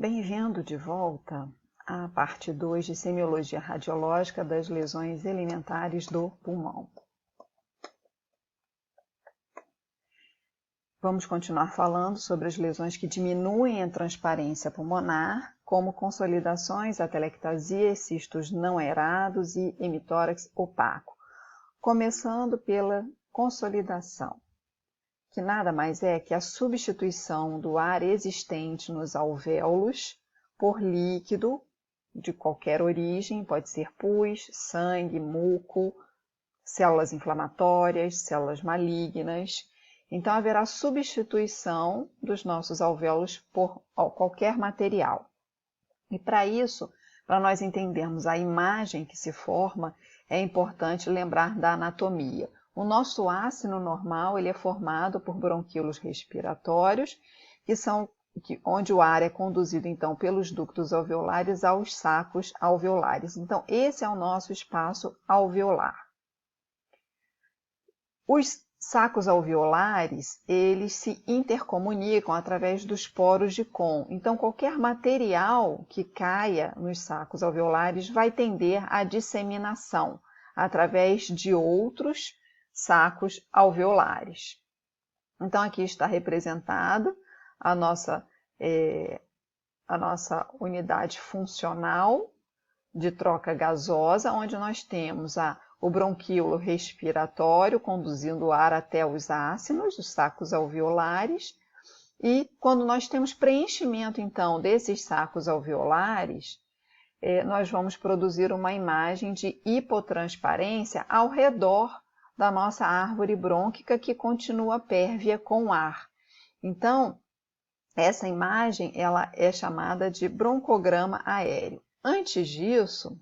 Bem-vindo de volta à parte 2 de semiologia radiológica das lesões elementares do pulmão. Vamos continuar falando sobre as lesões que diminuem a transparência pulmonar, como consolidações, atelectasias, cistos não aerados e hemitórax opaco. Começando pela consolidação, que nada mais é que a substituição do ar existente nos alvéolos por líquido de qualquer origem, pode ser pus, sangue, muco, células inflamatórias, células malignas. Então, haverá substituição dos nossos alvéolos por qualquer material. E para isso, para nós entendermos a imagem que se forma, é importante lembrar da anatomia. O nosso ácido normal ele é formado por bronquíolos respiratórios, onde o ar é conduzido então pelos ductos alveolares aos sacos alveolares. Então, esse é o nosso espaço alveolar. Os sacos alveolares, eles se intercomunicam através dos poros de Kohn. Então, qualquer material que caia nos sacos alveolares vai tender à disseminação através de outros sacos alveolares. Então, aqui está representado a nossa unidade funcional de troca gasosa, onde nós temos o bronquíolo respiratório conduzindo o ar até os ácinos, os sacos alveolares, e quando nós temos preenchimento, então, desses sacos alveolares, nós vamos produzir uma imagem de hipotransparência ao redor da nossa árvore brônquica que continua pérvia com ar. Então, essa imagem ela é chamada de broncograma aéreo. Antes disso,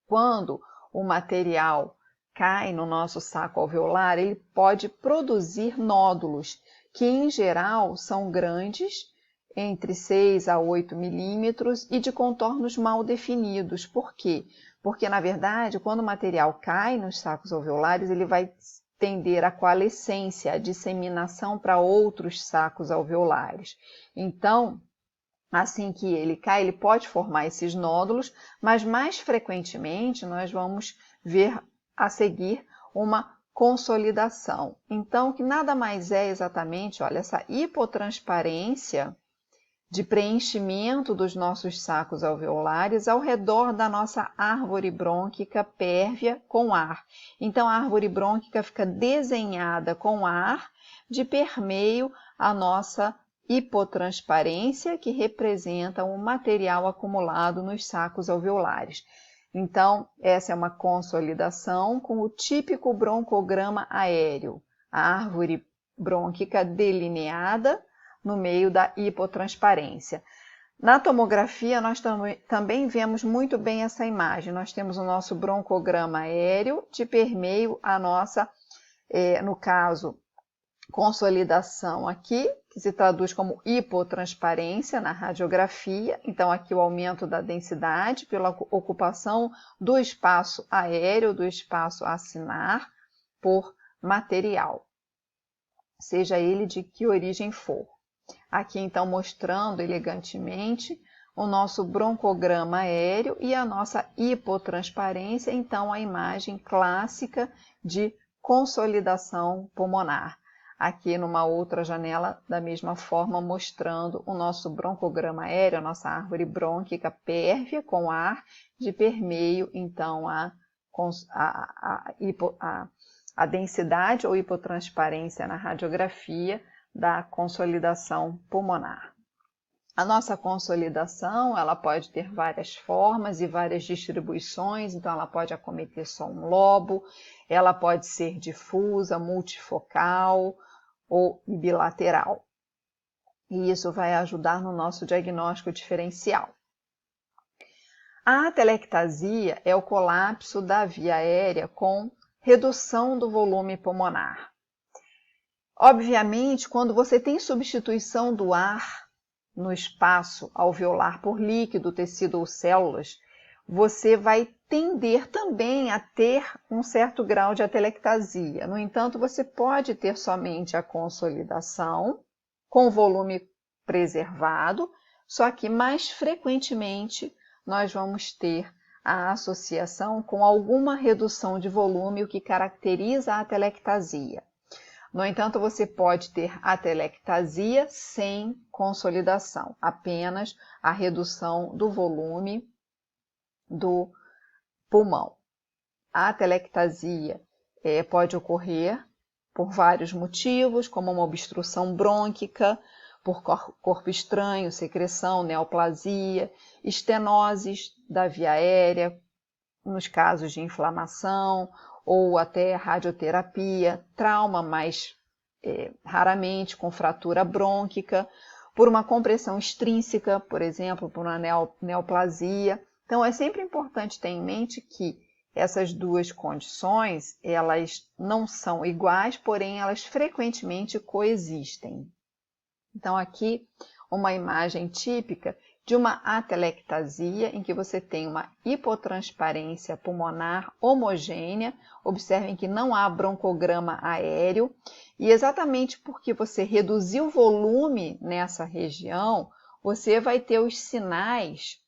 quando o material cai no nosso saco alveolar, ele pode produzir nódulos, que em geral são grandes, entre 6 a 8 milímetros e de contornos mal definidos. Por quê? Porque, na verdade, quando o material cai nos sacos alveolares, ele vai tender à coalescência, à disseminação para outros sacos alveolares. Então, assim que ele cai, ele pode formar esses nódulos, mas mais frequentemente nós vamos ver a seguir uma consolidação. Então, que nada mais é exatamente, olha, essa hipotransparência de preenchimento dos nossos sacos alveolares ao redor da nossa árvore brônquica pérvia com ar. Então, a árvore brônquica fica desenhada com ar de permeio à nossa hipotransparência, que representa o material acumulado nos sacos alveolares. Então, essa é uma consolidação com o típico broncograma aéreo, a árvore brônquica delineada no meio da hipotransparência. Na tomografia, nós também vemos muito bem essa imagem. Nós temos o nosso broncograma aéreo de permeio à nossa, no caso, consolidação aqui, que se traduz como hipotransparência na radiografia. Então, aqui o aumento da densidade pela ocupação do espaço aéreo, do espaço acinar, por material, seja ele de que origem for. Aqui, então, mostrando elegantemente o nosso broncograma aéreo e a nossa hipotransparência, então, a imagem clássica de consolidação pulmonar. Aqui numa outra janela, da mesma forma, mostrando o nosso broncograma aéreo, a nossa árvore brônquica pérvia com ar de permeio, então, a densidade ou hipotransparência na radiografia da consolidação pulmonar. A nossa consolidação, ela pode ter várias formas e várias distribuições, então ela pode acometer só um lobo, ela pode ser difusa, multifocal ou bilateral. E isso vai ajudar no nosso diagnóstico diferencial. A atelectasia é o colapso da via aérea com redução do volume pulmonar. Obviamente, quando você tem substituição do ar no espaço alveolar por líquido, tecido ou células, você vai tender também a ter um certo grau de atelectasia. No entanto, você pode ter somente a consolidação com volume preservado, só que mais frequentemente nós vamos ter a associação com alguma redução de volume, o que caracteriza a atelectasia. No entanto, você pode ter atelectasia sem consolidação, apenas a redução do volume do pulmão. A atelectasia pode ocorrer por vários motivos, como uma obstrução brônquica, por corpo estranho, secreção, neoplasia, estenoses da via aérea, nos casos de inflamação, ou até radioterapia, trauma mais raramente com fratura brônquica, por uma compressão extrínseca, por exemplo, por uma neoplasia. Então, é sempre importante ter em mente que essas duas condições, elas não são iguais, porém elas frequentemente coexistem. Então, aqui uma imagem típica de uma atelectasia, em que você tem uma hipotransparência pulmonar homogênea. Observem que não há broncograma aéreo, e exatamente porque você reduziu o volume nessa região, você vai ter os sinais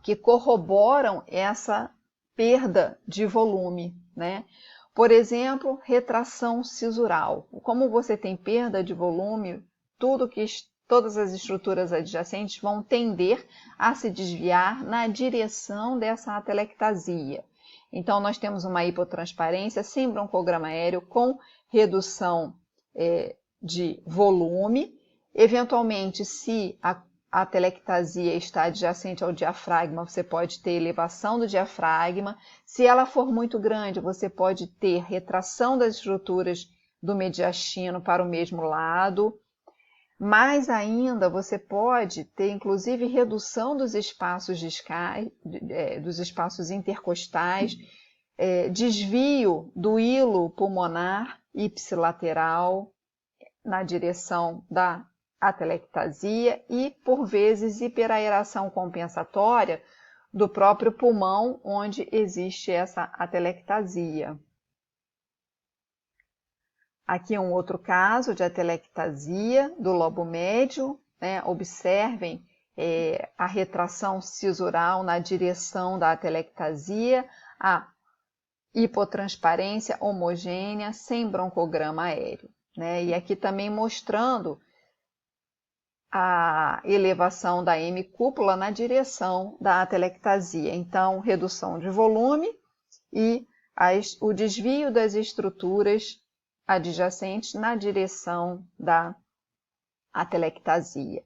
que corroboram essa perda de volume, né? Por exemplo, retração sisural. Como você tem perda de volume, todas as estruturas adjacentes vão tender a se desviar na direção dessa atelectasia. Então, nós temos uma hipotransparência sem broncograma aéreo, com redução de volume. Eventualmente, se a atelectasia está adjacente ao diafragma, você pode ter elevação do diafragma. Se ela for muito grande, você pode ter retração das estruturas do mediastino para o mesmo lado. Mais ainda, você pode ter, inclusive, redução dos espaços intercostais, desvio do hilo pulmonar ipsilateral na direção da atelectasia e, por vezes, hiperaeração compensatória do próprio pulmão, onde existe essa atelectasia. Aqui um outro caso de atelectasia do lobo médio, né? Observem a retração sisural na direção da atelectasia, a hipotransparência homogênea sem broncograma aéreo, né? E aqui também mostrando a elevação da hemicúpula na direção da atelectasia. Então, redução de volume e o desvio das estruturas adjacentes na direção da atelectasia.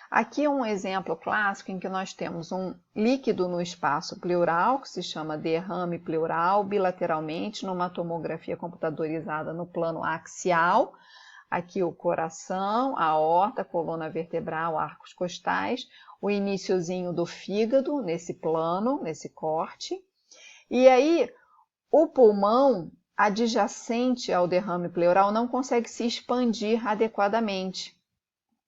Aqui é um exemplo clássico em que nós temos um líquido no espaço pleural, que se chama derrame pleural, bilateralmente, numa tomografia computadorizada no plano axial. Aqui o coração, a aorta, coluna vertebral, arcos costais, o iniciozinho do fígado nesse plano, nesse corte. E aí, o pulmão adjacente ao derrame pleural não consegue se expandir adequadamente.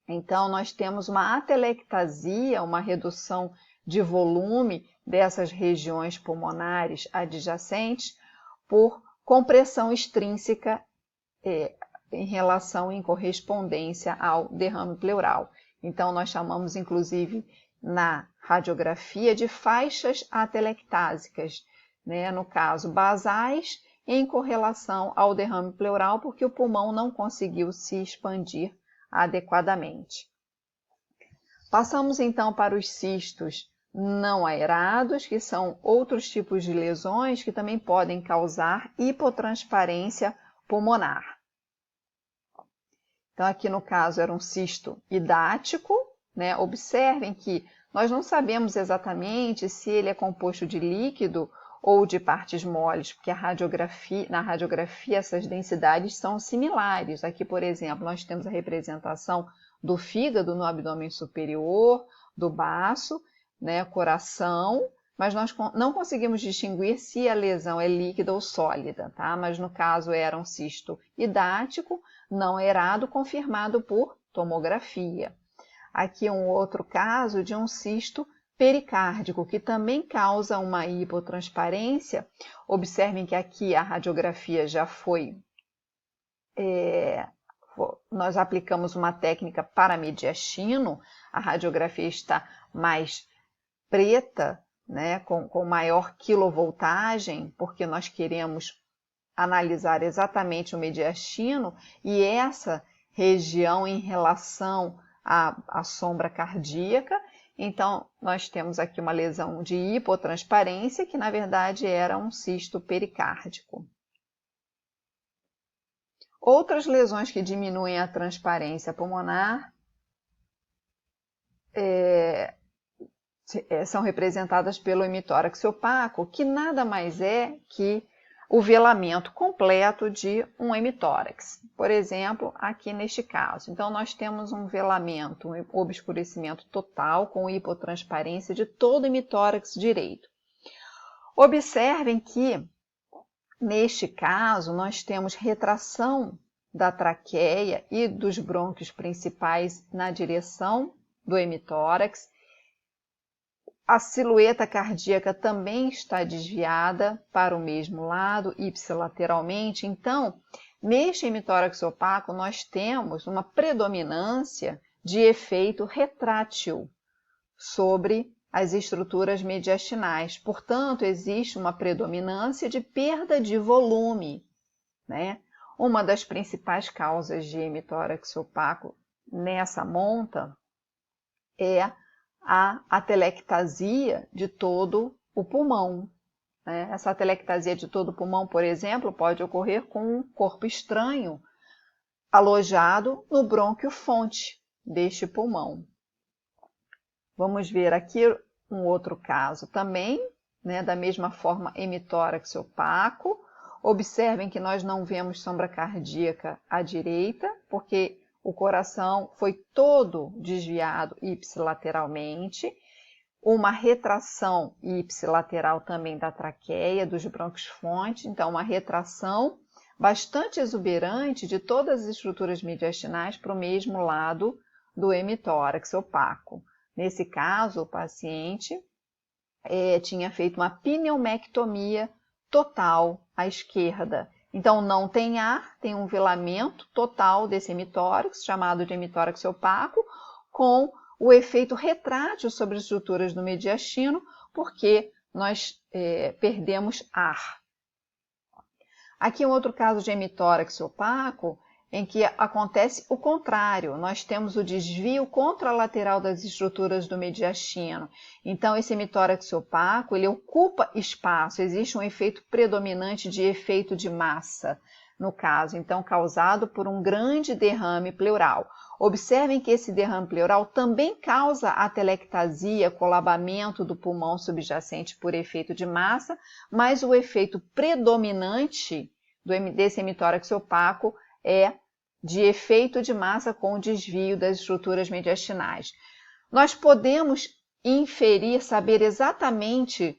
Então, nós temos uma atelectasia, uma redução de volume dessas regiões pulmonares adjacentes por compressão extrínseca em correspondência ao derrame pleural. Então, nós chamamos, inclusive, na radiografia de faixas atelectásicas, né? No caso, basais, em correlação ao derrame pleural, porque o pulmão não conseguiu se expandir adequadamente. Passamos, então, para os cistos não aerados, que são outros tipos de lesões que também podem causar hipotransparência pulmonar. Então, aqui no caso era um cisto hidático, né? Observem que nós não sabemos exatamente se ele é composto de líquido ou de partes moles, porque na radiografia essas densidades são similares. Aqui, por exemplo, nós temos a representação do fígado no abdômen superior, do baço, né, coração, mas nós não conseguimos distinguir se a lesão é líquida ou sólida, tá? Mas no caso era um cisto hidático, não aerado, confirmado por tomografia. Aqui um outro caso de um cisto pericárdico, que também causa uma hipotransparência. Observem que aqui a radiografia já foi nós aplicamos uma técnica para mediastino, a radiografia está mais preta, né, com maior quilovoltagem, porque nós queremos analisar exatamente o mediastino e essa região em relação à sombra cardíaca. Então, nós temos aqui uma lesão de hipotransparência, que na verdade era um cisto pericárdico. Outras lesões que diminuem a transparência pulmonar são representadas pelo hemitórax opaco, que nada mais é que o velamento completo de um hemitórax. Por exemplo, aqui neste caso. Então, nós temos um velamento, um obscurecimento total com hipotransparência de todo o hemitórax direito. Observem que, neste caso, nós temos retração da traqueia e dos brônquios principais na direção do hemitórax. A silhueta cardíaca também está desviada para o mesmo lado, ipsilateralmente. Então, neste hemitórax opaco, nós temos uma predominância de efeito retrátil sobre as estruturas mediastinais. Portanto, existe uma predominância de perda de volume, né? Uma das principais causas de hemitórax opaco nessa monta é a atelectasia de todo o pulmão. Essa atelectasia de todo o pulmão, por exemplo, pode ocorrer com um corpo estranho alojado no brônquio fonte deste pulmão. Vamos ver aqui um outro caso também, né, da mesma forma, hemitórax opaco. Observem que nós não vemos sombra cardíaca à direita, porque o coração foi todo desviado ipsilateralmente, uma retração ipsilateral também da traqueia, dos brônquios fonte, então uma retração bastante exuberante de todas as estruturas mediastinais para o mesmo lado do hemitórax opaco. Nesse caso, o paciente tinha feito uma pneumectomia total à esquerda. Então, não tem ar, tem um velamento total desse hemitórax, chamado de hemitórax opaco, com o efeito retrátil sobre as estruturas do mediastino, porque nós perdemos ar. Aqui um outro caso de hemitórax opaco, em que acontece o contrário. Nós temos o desvio contralateral das estruturas do mediastino. Então, esse hemitórax opaco, ele ocupa espaço, existe um efeito predominante de efeito de massa, no caso, então, causado por um grande derrame pleural. Observem que esse derrame pleural também causa atelectasia, colabamento do pulmão subjacente por efeito de massa, mas o efeito predominante desse hemitórax opaco é de efeito de massa com desvio das estruturas mediastinais. Nós podemos inferir, saber exatamente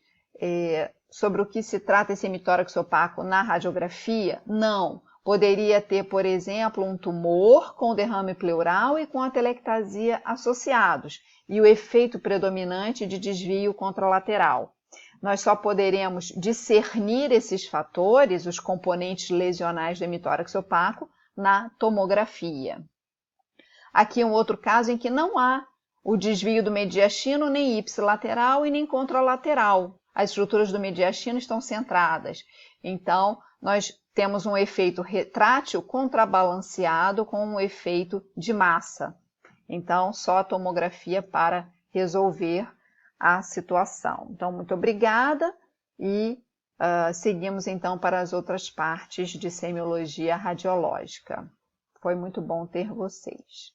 sobre o que se trata esse hemitórax opaco na radiografia? Não. Poderia ter, por exemplo, um tumor com derrame pleural e com atelectasia associados, e o efeito predominante de desvio contralateral. Nós só poderemos discernir esses fatores, os componentes lesionais do hemitórax opaco, na tomografia. Aqui um outro caso em que não há o desvio do mediastino nem ipsilateral e nem contralateral. As estruturas do mediastino estão centradas. Então, nós temos um efeito retrátil contrabalanceado com um efeito de massa. Então, só a tomografia para resolver a situação. Então, muito obrigada e seguimos então para as outras partes de semiologia radiológica. Foi muito bom ter vocês.